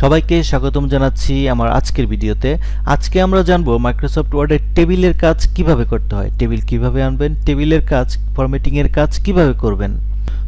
সবাইকে স্বাগতম জানাচ্ছি আমার আজকের ভিডিওতে। আজকে আমরা জানবো মাইক্রোসফট ওয়ার্ডে টেবিলের কাজ কিভাবে করতে হয়, টেবিল কিভাবে আনবেন, টেবিলের কাজ ফরম্যাটিং এর কাজ কিভাবে করবেন।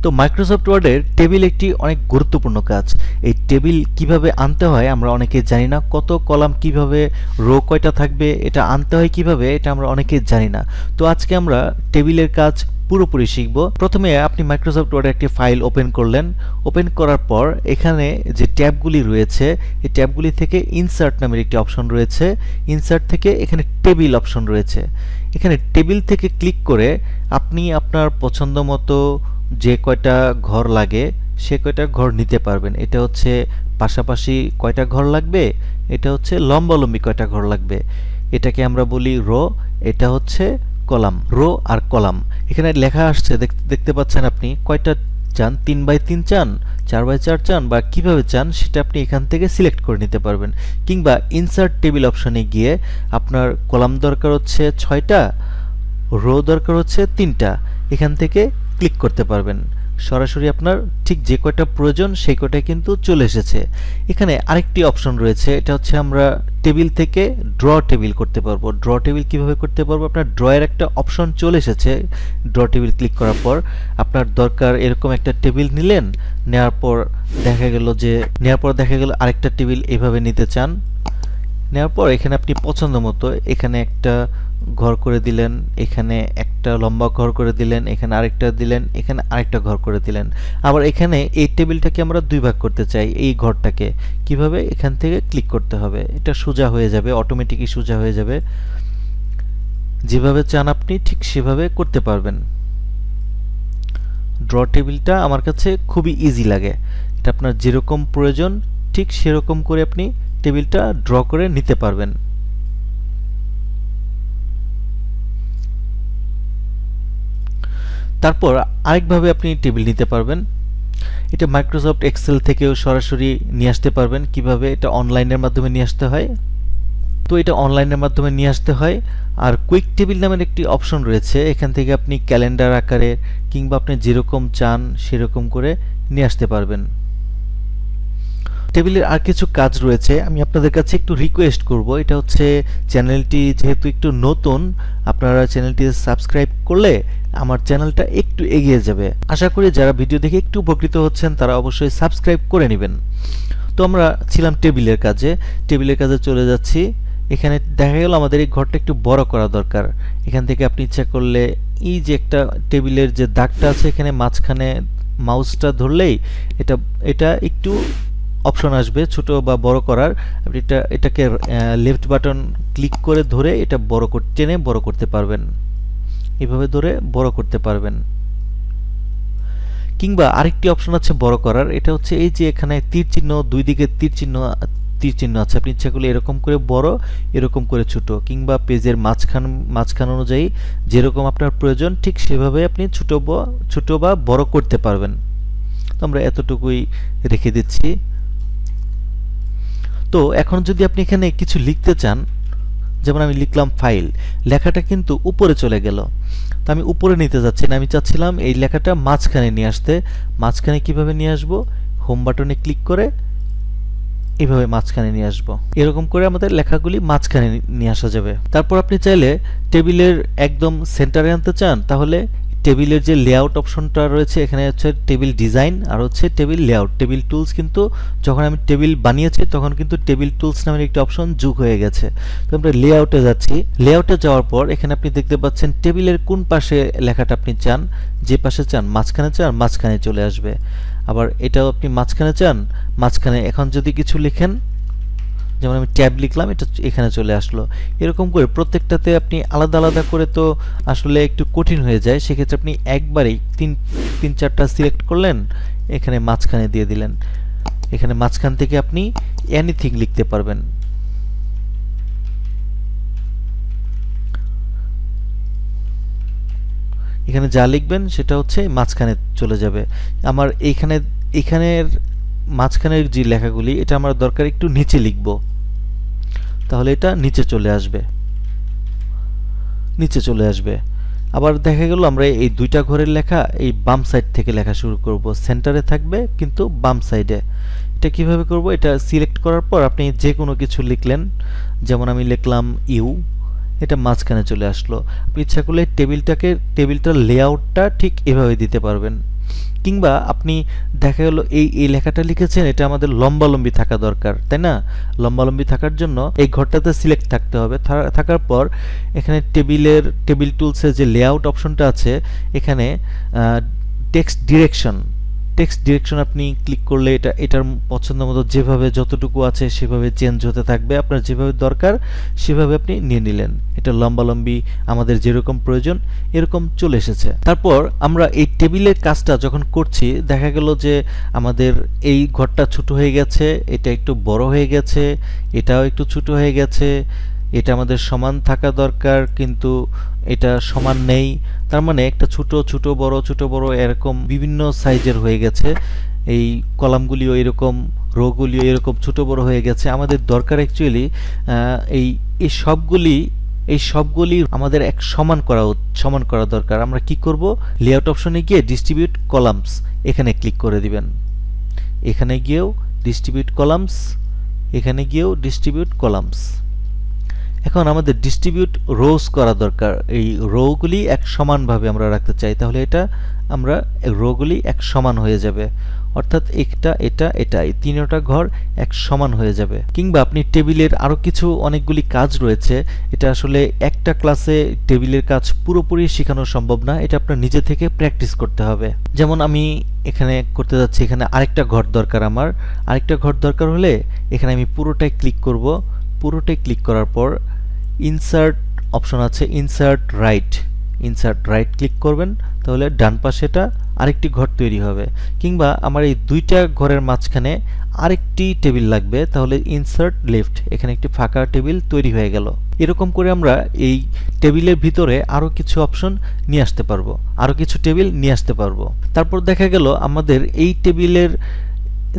তো মাইক্রোসফট ওয়ার্ডের টেবিল একটি অনেক গুরুত্বপূর্ণ কাজ। এই টেবিল কিভাবে আনতে হয় আমরা অনেকে জানি না, কত কলাম কিভাবে, রো কয়টা থাকবে, এটা আনতে হয় কিভাবে, এটা আমরা অনেকে জানি না। তো আজকে আমরা টেবিলের কাজ পুরোপুরি শিখব। প্রথমে আপনি মাইক্রোসফট ওয়ার্ডে একটি ফাইল ওপেন করলেন। ওপেন করার পর এখানে যে ট্যাবগুলি রয়েছে এই ট্যাবগুলি থেকে ইনসার্ট নামের একটি অপশন রয়েছে। ইনসার্ট থেকে এখানে টেবিল অপশন রয়েছে। এখানে টেবিল থেকে ক্লিক করে আপনি আপনার পছন্দ মতো যে কয়টা ঘর লাগে সে কয়টা ঘর নিতে পারবেন। এটা হচ্ছে পাশাপাশি কয়টা ঘর লাগবে, এটা হচ্ছে লম্বালম্বি কয়টা ঘর লাগবে, এটাকে আমরা বলি রো, এটা হচ্ছে কলাম। রো আর কলাম এখানে লেখা আসছে, দেখতে পাচ্ছেন আপনি কয়টা চান, 3x3 চান, 4x4 চান বা কিভাবে চান সেটা আপনি এখান থেকে সিলেক্ট করে নিতে পারবেন। কিংবা ইনসার্ট টেবিল অপশনে গিয়ে আপনার কলাম দরকার হচ্ছে 6টা, রো দরকার হচ্ছে 3টা, এখান থেকে ক্লিক করতে পারবেন। সরাসরি আপনার ঠিক যে কয়টা প্রয়োজন সেই কয়টাই কিন্তু চলে এসেছে। এখানে আরেকটি অপশন রয়েছে, এটা হচ্ছে আমরা টেবিল থেকে ড্র টেবিল করতে পারবো। ড্র টেবিল কিভাবে করতে পারবো, আপনার ড্রয়ের একটা অপশন চলে এসেছে। ড্র টেবিল ক্লিক করার পর আপনার দরকার এরকম একটা টেবিল নিলেন, নেওয়ার পর দেখা গেল আরেকটা টেবিল এভাবে নিতে চান। নেওয়ার পর এখানে আপনি পছন্দ মতো এখানে একটা ঘর করে দিলেন, এখানে একটা লম্বা ঘর করে দিলেন, এখানে আরেকটা দিলেন, এখানে আরেকটা ঘর করে দিলেন। আবার এখানে এই টেবিলটাকে আমরা দুই ভাগ করতে চাই, এই ঘরটাকে কিভাবে, এখান থেকে ক্লিক করতে হবে, এটা সোজা হয়ে যাবে, অটোমেটিকই সোজা হয়ে যাবে। যেভাবে চান আপনি ঠিক সেভাবে করতে পারবেন। ড্র টেবিলটা আমার কাছে খুবই ইজি লাগে, এটা আপনার যেরকম প্রয়োজন ঠিক সেরকম করে আপনি টেবিলটা ড্র করে নিতে পারবেন। তারপর আরেকভাবে আপনি টেবিল নিতে পারবেন, এটা মাইক্রোসফট এক্সেল থেকেও সরাসরি নিয়ে আসতে পারবেন। কিভাবে, এটা অনলাইনের মাধ্যমে নিয়ে আসতে হয়। তো এটা অনলাইনের মাধ্যমে নিয়ে আসতে হয়। আর কুইক টেবিল নামের একটি অপশন রয়েছে, এখান থেকে আপনি ক্যালেন্ডার আকারে কিংবা আপনি যেরকম চান সেরকম করে নিয়ে আসতে পারবেন। টেবিলের আর কিছু কাজ রয়েছে, আমি আপনাদের কাছে একটু রিকোয়েস্ট করব, এটা হচ্ছে চ্যানেলটি যেহেতু একটু নতুন, আপনারা চ্যানেলটি সাবস্ক্রাইব করলে আমার চ্যানেলটা একটু এগিয়ে যাবে। আশা করি যারা ভিডিও দেখে একটু উপকৃত হচ্ছেন তারা অবশ্যই সাবস্ক্রাইব করে নেবেন। তো আমরা ছিলাম টেবিলের কাজে চলে যাচ্ছি। এখানে দেখা গেল আমাদের এই ঘরটা একটু বড় করা দরকার। এখান থেকে আপনি ইচ্ছা করলে এই যে একটা টেবিলের যে দাগটা আছে এখানে মাঝখানে মাউসটা ধরলেই এটা একটু অপশন আসবে ছোট বা বড় করার। আপনি এটাকে লেফট বাটন ক্লিক করে ধরে এটা টেনে বড় করতে পারবেন, এভাবে ধরে বড় করতে পারবেন। কিংবা আরেকটি অপশন আছে বড় করার, এটা হচ্ছে এই যে এখানে তীর চিহ্ন, দুই দিকে তীর চিহ্ন আছে, আপনি ইচ্ছা করলে এরকম করে বড়, এরকম করে ছোট, কিংবা পেজের মাঝখান অনুযায়ী যেরকম আপনার প্রয়োজন ঠিক সেভাবে আপনি ছোট বা বড় করতে পারবেন। তো আমরা এতটুকুই রেখে দিচ্ছি। তো এখন যদি আপনি এখানে কিছু লিখতে চান, যেমন আমি লিখলাম ফাইল, লেখাটা কিন্তু উপরে চলে গেল। তো আমি উপরে নিতে যাচ্ছি না, আমি চাচ্ছিলাম এই লেখাটা মাঝখানে নিয়ে আসতে। মাঝখানে কিভাবে নিয়ে আসবো, হোম বাটনে ক্লিক করে এইভাবে মাঝখানে নিয়ে আসবো। এরকম করে আমাদের লেখাগুলি মাঝখানে নিয়ে আসা যাবে। তারপর আপনি চাইলে টেবিলের একদম সেন্টারে আনতে চান, তাহলে টেবিলের যে লেআউট অপশনটা রয়েছে এখানে হচ্ছে টেবিল ডিজাইন আর হচ্ছে টেবিল লেআউট। টেবিল টুলস কিন্তু যখন আমি টেবিল বানিয়েছি তখন কিন্তু টেবিল টুলস নামের একটি অপশন যোগ হয়ে গেছে। তো আমরা লেআউটে যাচ্ছি। লেআউটে যাওয়ার পর এখানে আপনি দেখতে পাচ্ছেন টেবিলের কোন পাশে লেখাটা আপনি চান, যে পাশে চান, মাঝখানে চলে আসবে। আবার এটাও আপনি মাঝখানে চান, মাঝখানে। এখন যদি কিছু লিখেন, যেমন আমি ট্যাব লিখলাম, এটা এখানে চলে আসলো। এরকম করে প্রত্যেকটাতে আপনি আলাদা আলাদা করে তো আসলে একটু কঠিন হয়ে যায়, সেক্ষেত্রে আপনি একবারেই তিন চারটা সিলেক্ট করলেন, এখানে মাঝখানে দিয়ে দিলেন। এখানে মাঝখান থেকে আপনি এনিথিং লিখতে পারবেন। এখানে যা লিখবেন সেটা হচ্ছে মাঝখানে চলে যাবে। আমার এখানের মাঝখানের যে লেখাগুলি এটা আমার দরকার একটু নিচে লিখব, তাহলে এটা নিচে চলে আসবে। আবার দেখা গেল আমরা এই দুইটা ঘরের লেখা এই বাম সাইড থেকে লেখা শুরু করব, সেন্টারে থাকবে কিন্তু বাম সাইডে। এটা কিভাবে করব? এটা সিলেক্ট করার পর আপনি যে কোনো কিছু লিখলেন, যেমন আমি লিখলাম ইউ, এটা মাঝখানে চলে আসলো। আপনি ইচ্ছা করলে টেবিলটার লেআউটটা ঠিক এভাবে দিতে পারবেন, কিংবা আপনি দেখা গেল এই লেখাটা লিখেছেন, এটা আমাদের লম্বালম্বি থাকা দরকার, তাই না? লম্বালম্বি থাকার জন্য এই ঘরটাতে সিলেক্ট থাকতে হবে। থাকার পর এখানে টেবিল টুলসে যে লেআউট অপশনটা আছে, এখানে টেক্সট ডিরেকশন আপনি ক্লিক করলে এটার পছন্দ মতো যেভাবে যতটুকু আছে সেভাবে চেঞ্জ হতে থাকবে। আপনার যেভাবে দরকার সেভাবে আপনি নিয়ে নিলেন। এটা লম্বালম্বি আমাদের যেরকম প্রয়োজন এরকম চলে এসেছে। তারপর আমরা এই টেবিলের কাজটা যখন করছি, দেখা গেল যে আমাদের এই ঘরটা ছোট হয়ে গেছে, এটা একটু বড় হয়ে গেছে, এটাও একটু ছোট হয়ে গেছে, এটা আমাদের সমান থাকা দরকার কিন্তু এটা সমান নেই। তার মানে একটা ছোট বড় এরকম বিভিন্ন সাইজের হয়ে গেছে। এই কলামগুলিও এরকম, রোগুলিও এরকম ছোট বড় হয়ে গেছে। আমাদের দরকার অ্যাকচুয়ালি এই সবগুলি আমাদের এক সমান করা দরকার। আমরা কি করব? লেআউট অপশনে গিয়ে ডিস্ট্রিবিউট কলামস এখানে ক্লিক করে দিবেন। এখানে গিয়েও ডিস্ট্রিবিউট কলামস। এখন আমাদের ডিস্ট্রিবিউট রোজ করা দরকার। এই রোগুলি এক সমানভাবে আমরা রাখতে চাই, তাহলে আমরা রোগুলি এক সমান হয়ে যাবে, অর্থাৎ এটা এই তিনটা ঘর এক সমান হয়ে যাবে। কিংবা আপনি টেবিলের আরো কিছু অনেকগুলি কাজ রয়েছে, এটা আসলে একটা ক্লাসে টেবিলের কাজ পুরোপুরি শেখানো সম্ভব না, এটা আপনার নিজে থেকে প্র্যাকটিস করতে হবে। যেমন আমি এখানে করতে যাচ্ছি, এখানে আরেকটা ঘর দরকার। আমার আরেকটা ঘর দরকার হলে এখানে আমি পুরোটাই ক্লিক করব। পুরোটাই ক্লিক করার পর ইনসার্ট অপশন আছে, ইনসার্ট রাইট ক্লিক করবেন, তাহলে ডান পাশে আরেকটি ঘর তৈরি হবে। কিংবা আমার এই দুইটা ঘরের মাঝখানে আরেকটি টেবিল লাগবে, তাহলে ইনসার্ট লেফট, এখানে একটি ফাঁকা টেবিল তৈরি হয়ে গেল। এরকম করে আমরা এই টেবিলের ভিতরে আরো কিছু অপশন নিয়ে আসতে পারবো, আরো কিছু টেবিল নিয়ে আসতে পারবো। তারপর দেখা গেল আমাদের এই টেবিলের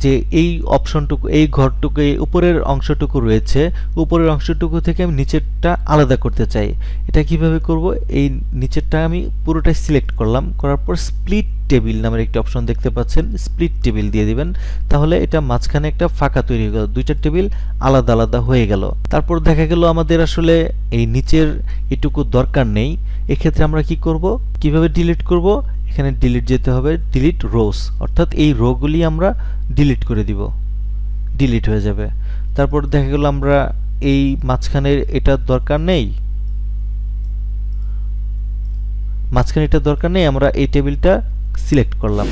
যে এই অপশনটুকু, এই ঘরটুকু, এই উপরের অংশটুকু রয়েছে, উপরের অংশটুকু থেকে আমি নিচেরটা আলাদা করতে চাই। এটা কিভাবে করব? এই নিচেরটা আমি পুরোটাই সিলেক্ট করলাম, করার পর স্প্লিট টেবিল নামের একটি অপশন দেখতে পাচ্ছেন, স্প্লিট টেবিল দিয়ে দিবেন, তাহলে এটা মাঝখানে একটা ফাঁকা তৈরি হয়ে গেল, দুইটা টেবিল আলাদা আলাদা হয়ে গেল। তারপর দেখা গেল আমাদের আসলে এই নিচের এটুকু দরকার নেই, এক্ষেত্রে আমরা কি করব? কিভাবে ডিলিট করব? এখানে ডিলিট যেতে হবে, ডিলিট রোস, অর্থাৎ এই রোগুলি আমরা ডিলিট করে দিব, ডিলিট হয়ে যাবে। তারপর দেখা গেল আমরা এই মাঝখানের এটার দরকার নেই, আমরা এই টেবিলটা সিলেক্ট করলাম।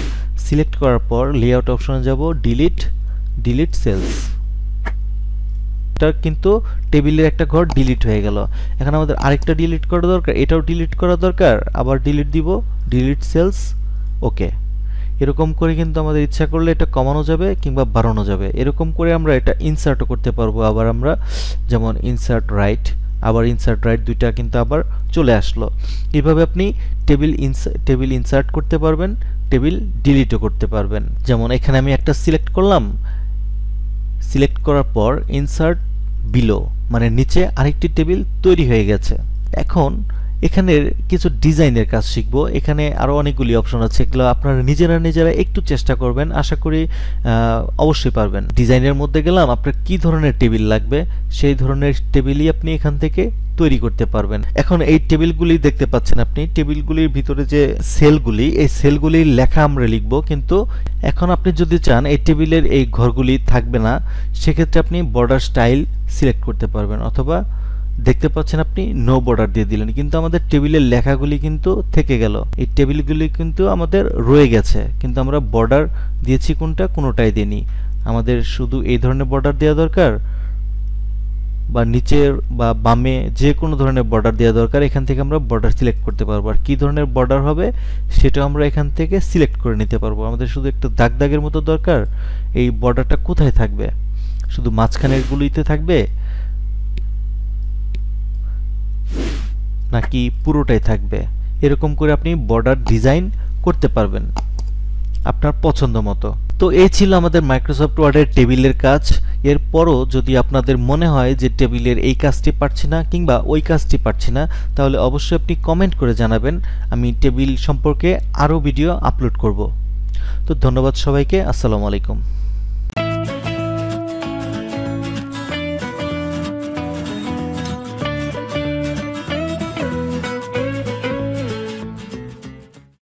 সিলেক্ট করার পর লেআউট অপশনে যাব, ডিলিট সেলস। এটা কিন্তু টেবিলের একটা ঘর ডিলিট হয়ে গেল। এখন আমাদের আরেকটা ডিলিট করা দরকার, এটাও ডিলিট করা দরকার, আবার ডিলিট দিব, ডিলিট সেলস, ওকে। এরকম করে কিন্তু আমাদের ইচ্ছা করলে এটা কমানো যাবে কিংবা বাড়ানো যাবে। এরকম করে আমরা এটা ইনসার্টও করতে পারবো। আবার আমরা যেমন ইনসার্ট রাইট, আবার ইনসার্ট রাইট, দুইটা কিন্তু আবার চলে আসলো। এইভাবে আপনি টেবিল ইনসার্ট করতে পারবেন, টেবিল ডিলিটও করতে পারবেন। যেমন এখানে আমি একটা সিলেক্ট করলাম, সিলেক্ট করার পর ইনসার্ট বিলো, মানে নিচে আরেকটি টেবিল তৈরি হয়ে গেছে। এখন এখানের কিছু ডিজাইনের কাজ শিখবো। এখানে আরো অনেকগুলি অপশন আছে, এগুলো আপনারা নিজেরা একটু চেষ্টা করবেন, আশা করি অবশ্যই পারবেন। ডিজাইনের মধ্যে গেলাম, আপনার কি ধরনের টেবিল লাগবে সেই ধরনের টেবিলই আপনি এখান থেকে তৈরি করতে পারবেন। এখন এই টেবিলগুলি দেখতে পাচ্ছেন আপনি, টেবিলগুলির ভিতরে যে সেলগুলি, এই সেলগুলির লেখা আমরা লিখব, কিন্তু এখন আপনি যদি চান এই টেবিলের এই ঘরগুলি থাকবে না, সেক্ষেত্রে আপনি বর্ডার স্টাইল সিলেক্ট করতে পারবেন, অথবা দেখতে পাচ্ছেন আপনি নো বর্ডার দিয়ে দিলেন, কিন্তু আমাদের টেবিলের লেখাগুলি কিন্তু থেকে গেল, এই টেবিলগুলি কিন্তু আমাদের রয়ে গেছে, কিন্তু আমরা বর্ডার দিয়েছি কোনটা? কোনোটাই দিইনি। আমাদের শুধু এই ধরনের বর্ডার দেওয়া দরকার, বা নিচের বা বামে যে কোনো ধরনের বর্ডার দেওয়া দরকার। এখান থেকে আমরা বর্ডার সিলেক্ট করতে পারবো, আর কি ধরনের বর্ডার হবে সেটা আমরা এখান থেকে সিলেক্ট করে নিতে পারবো। আমাদের শুধু একটা দাগের মতো দরকার, এই বর্ডারটা কোথায় থাকবে? শুধু মাঝখানের গুলিতে থাকবে নাকি পুরোটাই থাকবে? এরকম করে আপনি বর্ডার ডিজাইন করতে পারবেন আপনার পছন্দ মতো। তো এই ছিল আমাদের মাইক্রোসফট ওয়ার্ডের টেবিলের কাজ। এরপরও যদি আপনাদের মনে হয় যে টেবিলের এই কাজটি পারছি না কিংবা ওই কাজটি পারছি না, তাহলে অবশ্যই আপনি কমেন্ট করে জানাবেন। আমি টেবিল সম্পর্কে আরও ভিডিও আপলোড করব। তো ধন্যবাদ সবাইকে। আসসালামু আলাইকুম।